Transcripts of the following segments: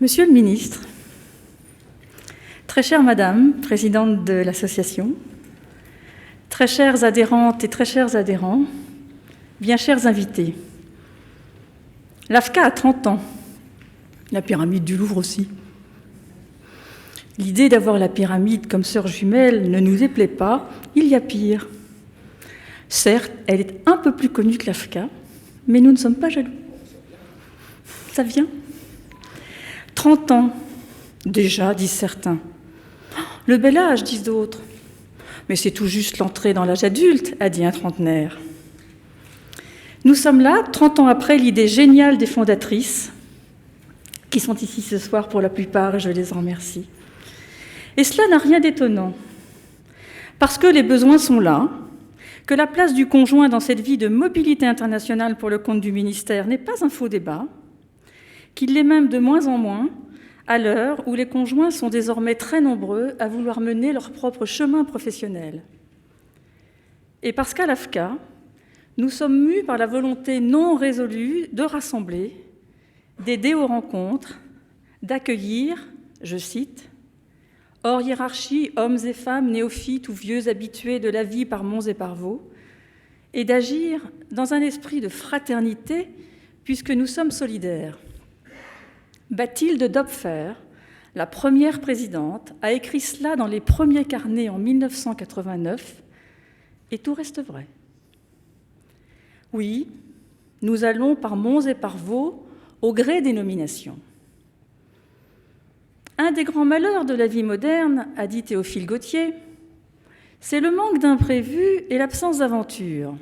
Monsieur le ministre, très chère Madame, présidente de l'association, très chères adhérentes et très chers adhérents, bien chers invités, l'AFCA a 30 ans, la pyramide du Louvre aussi. L'idée d'avoir la pyramide comme sœur jumelle ne nous déplaît pas, il y a pire. Certes, elle est un peu plus connue que l'AFCA, mais nous ne sommes pas jaloux. Ça vient. 30 ans, déjà, disent certains. Le bel âge, disent d'autres. Mais c'est tout juste l'entrée dans l'âge adulte, a dit un trentenaire. Nous sommes là, 30 ans après l'idée géniale des fondatrices, qui sont ici ce soir pour la plupart, et je les en remercie. Et cela n'a rien d'étonnant, parce que les besoins sont là, que la place du conjoint dans cette vie de mobilité internationale pour le compte du ministère n'est pas un faux débat, qu'il l'est même de moins en moins, à l'heure où les conjoints sont désormais très nombreux à vouloir mener leur propre chemin professionnel. Et parce qu'à l'AFCA, nous sommes mus par la volonté non résolue de rassembler, d'aider aux rencontres, d'accueillir, je cite, « hors hiérarchie, hommes et femmes, néophytes ou vieux habitués de la vie par monts et par vaux », et d'agir dans un esprit de fraternité puisque nous sommes solidaires. Bathilde Dopfer, la première présidente, a écrit cela dans les premiers carnets en 1989, et tout reste vrai. Oui, nous allons par monts et par vaux au gré des nominations. Un des grands malheurs de la vie moderne, a dit Théophile Gautier, c'est le manque d'imprévus et l'absence d'aventure.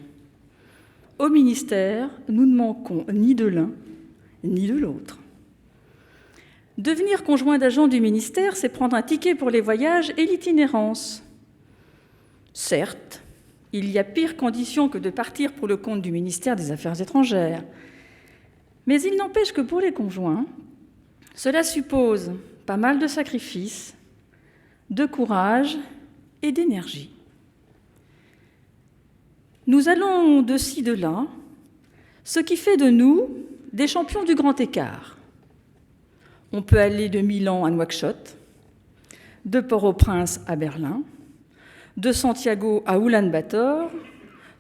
Au ministère, nous ne manquons ni de l'un ni de l'autre. Devenir conjoint d'agent du ministère, c'est prendre un ticket pour les voyages et l'itinérance. Certes, il y a pire condition que de partir pour le compte du ministère des Affaires étrangères. Mais il n'empêche que pour les conjoints, cela suppose pas mal de sacrifices, de courage et d'énergie. Nous allons de ci, de là, ce qui fait de nous des champions du grand écart. On peut aller de Milan à Nouakchott, de Port-au-Prince à Berlin, de Santiago à Oulan-Bator,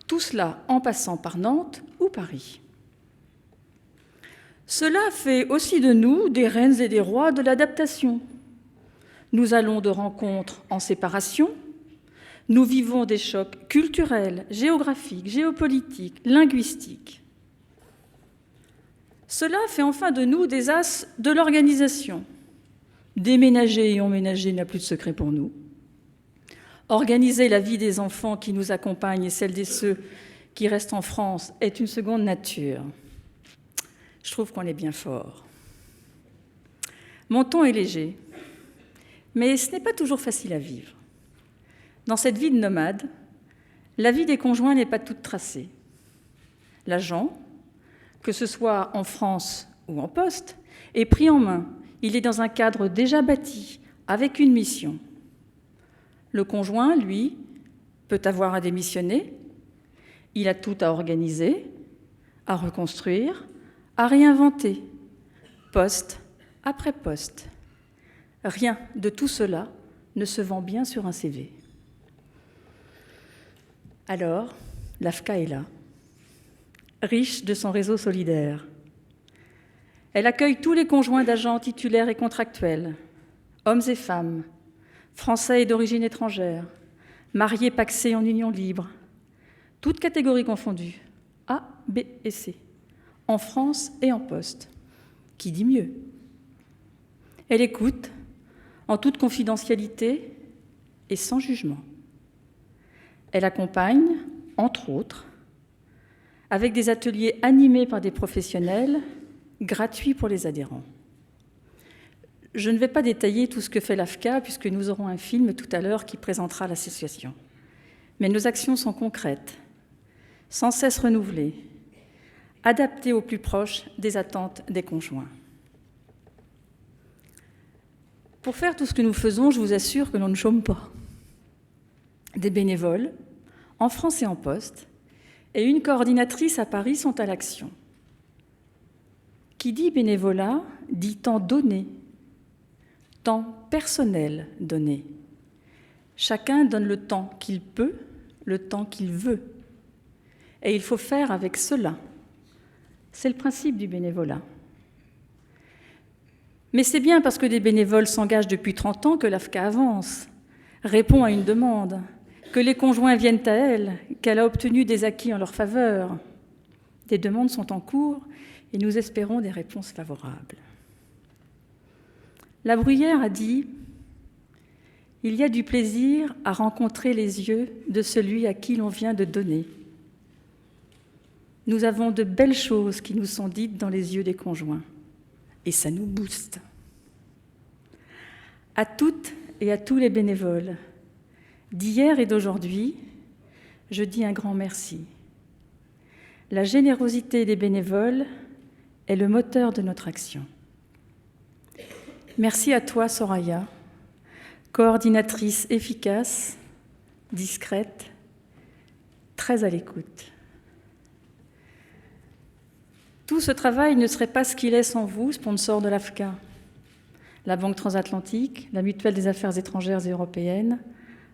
tout cela en passant par Nantes ou Paris. Cela fait aussi de nous des reines et des rois de l'adaptation. Nous allons de rencontre en séparation, nous vivons des chocs culturels, géographiques, géopolitiques, linguistiques. Cela fait enfin de nous des as de l'organisation. Déménager et emménager n'a plus de secret pour nous. Organiser la vie des enfants qui nous accompagnent et celle de ceux qui restent en France est une seconde nature. Je trouve qu'on est bien fort. Mon ton est léger, mais ce n'est pas toujours facile à vivre. Dans cette vie de nomade, la vie des conjoints n'est pas toute tracée. L'agent, que ce soit en France ou en poste, est pris en main. Il est dans un cadre déjà bâti, avec une mission. Le conjoint, lui, peut avoir à démissionner. Il a tout à organiser, à reconstruire, à réinventer, poste après poste. Rien de tout cela ne se vend bien sur un CV. Alors, l'AFCA est là, riche de son réseau solidaire. Elle accueille tous les conjoints d'agents titulaires et contractuels, hommes et femmes, français et d'origine étrangère, mariés pacsés en union libre, toutes catégories confondues, A, B et C, en France et en poste. Qui dit mieux? Elle écoute, en toute confidentialité et sans jugement. Elle accompagne, entre autres, avec des ateliers animés par des professionnels, gratuits pour les adhérents. Je ne vais pas détailler tout ce que fait l'AFCA, puisque nous aurons un film tout à l'heure qui présentera l'association. Mais nos actions sont concrètes, sans cesse renouvelées, adaptées au plus proche des attentes des conjoints. Pour faire tout ce que nous faisons, je vous assure que l'on ne chôme pas. Des bénévoles, en France et en poste, et une coordinatrice à Paris sont à l'action. Qui dit bénévolat dit temps donné temps personnel donné. Chacun donne le temps qu'il peut, le temps qu'il veut. Et il faut faire avec cela. C'est le principe du bénévolat. Mais c'est bien parce que des bénévoles s'engagent depuis 30 ans que l'AFCA avance, répond à une demande, que les conjoints viennent à elle, qu'elle a obtenu des acquis en leur faveur. Des demandes sont en cours et nous espérons des réponses favorables. La Bruyère a dit « Il y a du plaisir à rencontrer les yeux de celui à qui l'on vient de donner. » Nous avons de belles choses qui nous sont dites dans les yeux des conjoints. Et ça nous booste. À toutes et à tous les bénévoles, d'hier et d'aujourd'hui, je dis un grand merci. La générosité des bénévoles est le moteur de notre action. Merci à toi, Soraya, coordinatrice efficace, discrète, très à l'écoute. Tout ce travail ne serait pas ce qu'il est sans vous, sponsors de l'AFCA, la Banque transatlantique, la Mutuelle des affaires étrangères et européennes,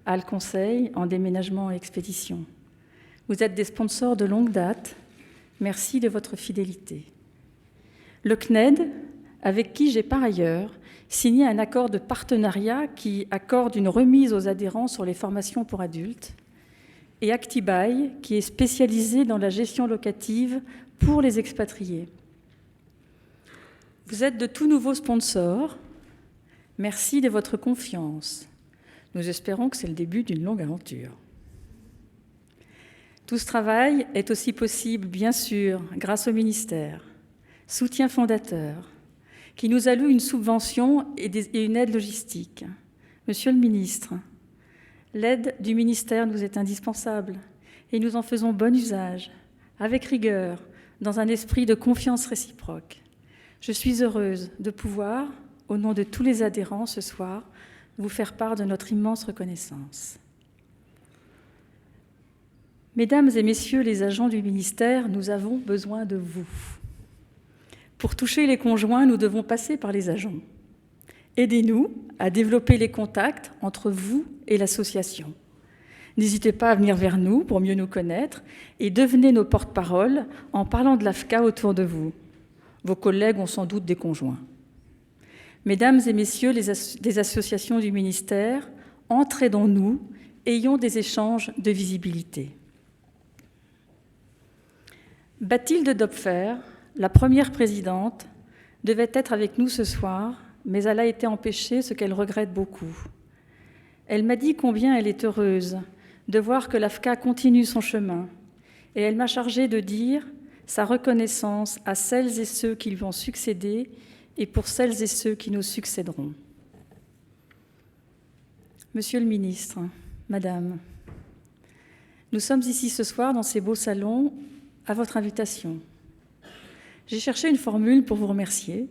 AL Conseil en déménagement et expédition. Vous êtes des sponsors de longue date. Merci de votre fidélité. Le CNED, avec qui j'ai par ailleurs signé un accord de partenariat qui accorde une remise aux adhérents sur les formations pour adultes, et Actibuy, qui est spécialisé dans la gestion locative pour les expatriés. Vous êtes de tout nouveaux sponsors. Merci de votre confiance. Nous espérons que c'est le début d'une longue aventure. Tout ce travail est aussi possible, bien sûr, grâce au ministère, soutien fondateur, qui nous alloue une subvention et une aide logistique. Monsieur le ministre, l'aide du ministère nous est indispensable et nous en faisons bon usage, avec rigueur, dans un esprit de confiance réciproque. Je suis heureuse de pouvoir, au nom de tous les adhérents ce soir, vous faire part de notre immense reconnaissance. Mesdames et messieurs les agents du ministère, nous avons besoin de vous. Pour toucher les conjoints, nous devons passer par les agents. Aidez-nous à développer les contacts entre vous et l'association. N'hésitez pas à venir vers nous pour mieux nous connaître et devenez nos porte-parole en parlant de l'AFCA autour de vous. Vos collègues ont sans doute des conjoints. Mesdames et messieurs des associations du ministère, entraidons-nous, ayons des échanges de visibilité. Bathilde Dopfer, la première présidente, devait être avec nous ce soir, mais elle a été empêchée, ce qu'elle regrette beaucoup. Elle m'a dit combien elle est heureuse de voir que l'AFCA continue son chemin, et elle m'a chargée de dire sa reconnaissance à celles et ceux qui lui ont succédé et pour celles et ceux qui nous succéderont. Monsieur le ministre, Madame, nous sommes ici ce soir dans ces beaux salons à votre invitation. J'ai cherché une formule pour vous remercier,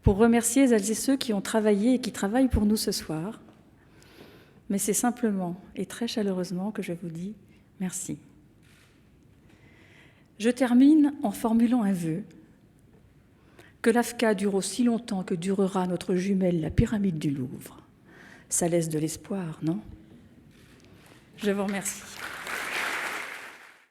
pour remercier celles et ceux qui ont travaillé et qui travaillent pour nous ce soir, mais c'est simplement et très chaleureusement que je vous dis merci. Je termine en formulant un vœu. Que l'AFCA dure aussi longtemps que durera notre jumelle, la pyramide du Louvre. Ça laisse de l'espoir, non? Je vous remercie.